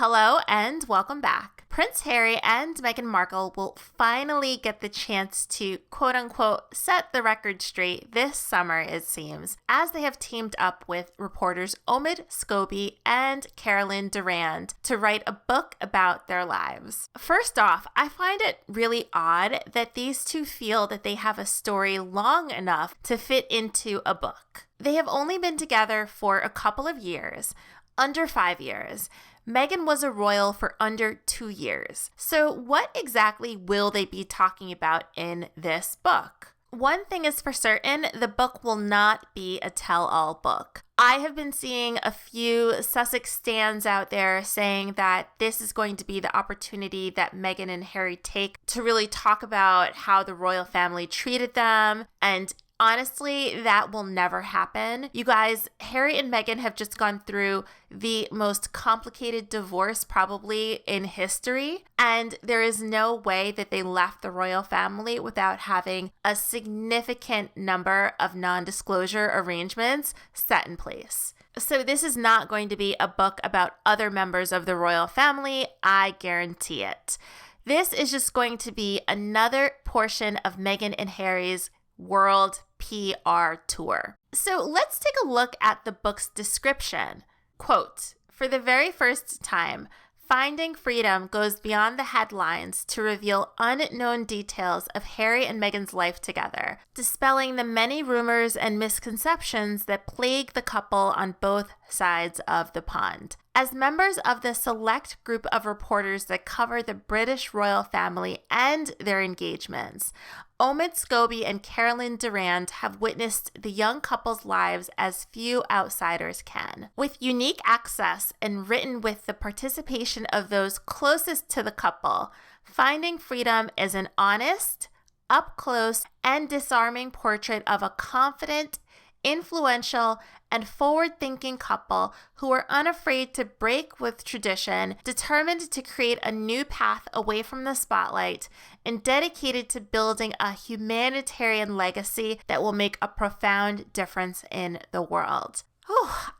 Hello and welcome back. Prince Harry and Meghan Markle will finally get the chance to quote-unquote set the record straight this summer, it seems, as they have teamed up with reporters Omid, Scobie, and Carolyn, Durand to write a book about their lives. First off, I find it really odd that these two feel that they have a story long enough to fit into a book. They have only been together for a couple of years, under 5 years. Meghan was a royal for under 2 years. So what exactly will they be talking about in this book? One thing is for certain, the book will not be a tell-all book. I have been seeing a few Sussex stans out there saying that this is going to be the opportunity that Meghan and Harry take to really talk about how the royal family treated them, and honestly, that will never happen. You guys, Harry and Meghan have just gone through the most complicated divorce probably in history, and there is no way that they left the royal family without having a significant number of non-disclosure arrangements set in place. So this is not going to be a book about other members of the royal family, I guarantee it. This is just going to be another portion of Meghan and Harry's world PR tour. So let's take a look at the book's description. Quote, "For the very first time, Finding Freedom goes beyond the headlines to reveal unknown details of Harry and Meghan's life together, dispelling the many rumors and misconceptions that plague the couple on both sides of the pond. As members of the select group of reporters that cover the British royal family and their engagements, Omid, Scobie, and Carolyn Durand have witnessed the young couple's lives as few outsiders can. With unique access and written with the participation of those closest to the couple, Finding Freedom is an honest, up-close, and disarming portrait of a confident, influential, and forward-thinking couple who are unafraid to break with tradition, determined to create a new path away from the spotlight, and dedicated to building a humanitarian legacy that will make a profound difference in the world."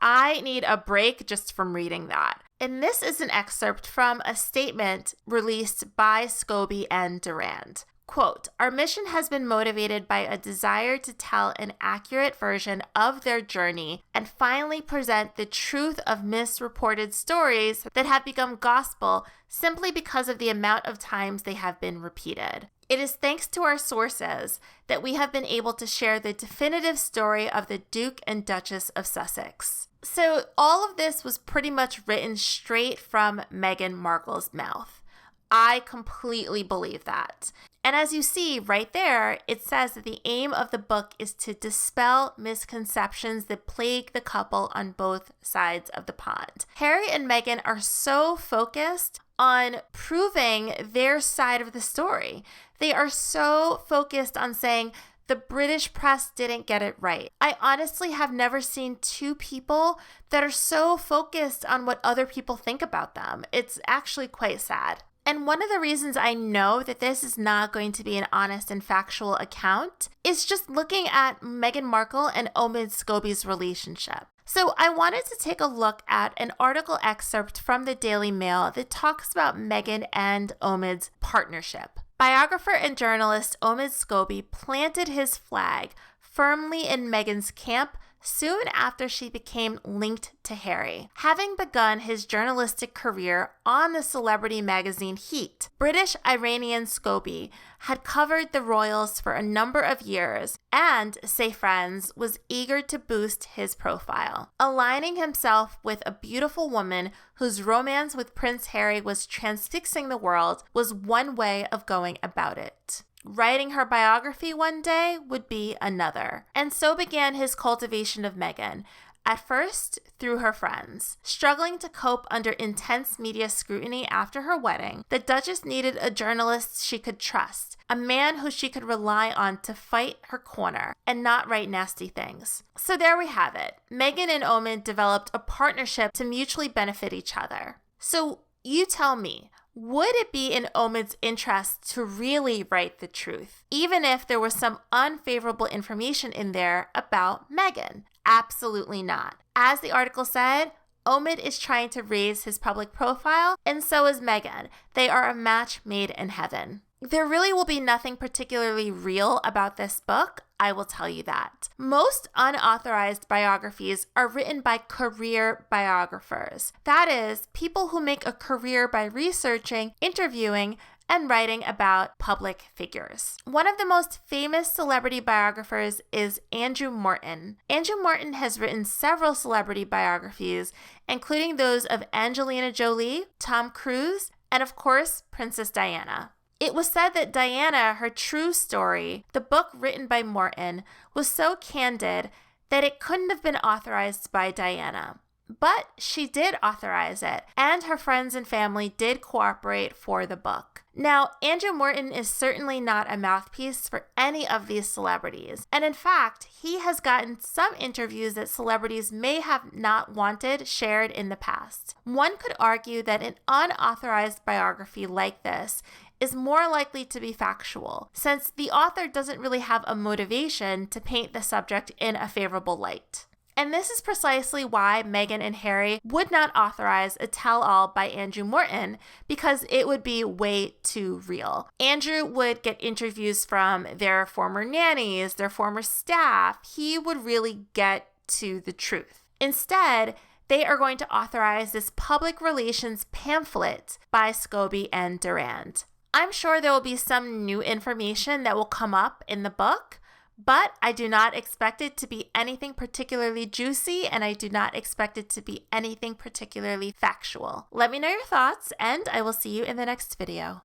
I need a break just from reading that. And this is an excerpt from a statement released by Scobie and Durand. Quote, "Our mission has been motivated by a desire to tell an accurate version of their journey and finally present the truth of misreported stories that have become gospel simply because of the amount of times they have been repeated. It is thanks to our sources that we have been able to share the definitive story of the Duke and Duchess of Sussex." So all of this was pretty much written straight from Meghan Markle's mouth. I completely believe that. And as you see right there, it says that the aim of the book is to dispel misconceptions that plague the couple on both sides of the pond. Harry and Meghan are so focused on proving their side of the story. They are so focused on saying the British press didn't get it right. I honestly have never seen two people that are so focused on what other people think about them. It's actually quite sad. And one of the reasons I know that this is not going to be an honest and factual account is just looking at Meghan Markle and Omid Scobie's relationship. So I wanted to take a look at an article excerpt from the Daily Mail that talks about Meghan and Omid's partnership. Biographer and journalist Omid Scobie planted his flag firmly in Meghan's camp soon after she became linked to Harry. Having begun his journalistic career on the celebrity magazine Heat, British-Iranian Scobie had covered the royals for a number of years and, say friends, was eager to boost his profile. Aligning himself with a beautiful woman whose romance with Prince Harry was transfixing the world was one way of going about it. Writing her biography one day would be another. And so began his cultivation of Meghan, at first through her friends. Struggling to cope under intense media scrutiny after her wedding, the Duchess needed a journalist she could trust, a man who she could rely on to fight her corner and not write nasty things. So there we have it. Meghan and Omid developed a partnership to mutually benefit each other. So you tell me, would it be in Omid's interest to really write the truth, even if there was some unfavorable information in there about Meghan? Absolutely not. As the article said, Omid is trying to raise his public profile, and so is Meghan. They are a match made in heaven. There really will be nothing particularly real about this book, I will tell you that. Most unauthorized biographies are written by career biographers. That is, people who make a career by researching, interviewing, and writing about public figures. One of the most famous celebrity biographers is Andrew Morton. Andrew Morton has written several celebrity biographies, including those of Angelina Jolie, Tom Cruise, and of course, Princess Diana. It was said that Diana, her true story, the book written by Morton, was so candid that it couldn't have been authorized by Diana. But she did authorize it, and her friends and family did cooperate for the book. Now, Andrew Morton is certainly not a mouthpiece for any of these celebrities, and in fact, he has gotten some interviews that celebrities may have not wanted shared in the past. One could argue that an unauthorized biography like this is more likely to be factual, since the author doesn't really have a motivation to paint the subject in a favorable light. And this is precisely why Meghan and Harry would not authorize a tell-all by Andrew Morton, because it would be way too real. Andrew would get interviews from their former nannies, their former staff. He would really get to the truth. Instead, they are going to authorize this public relations pamphlet by Scobie and Durand. I'm sure there will be some new information that will come up in the book, but I do not expect it to be anything particularly juicy, and I do not expect it to be anything particularly factual. Let me know your thoughts, and I will see you in the next video.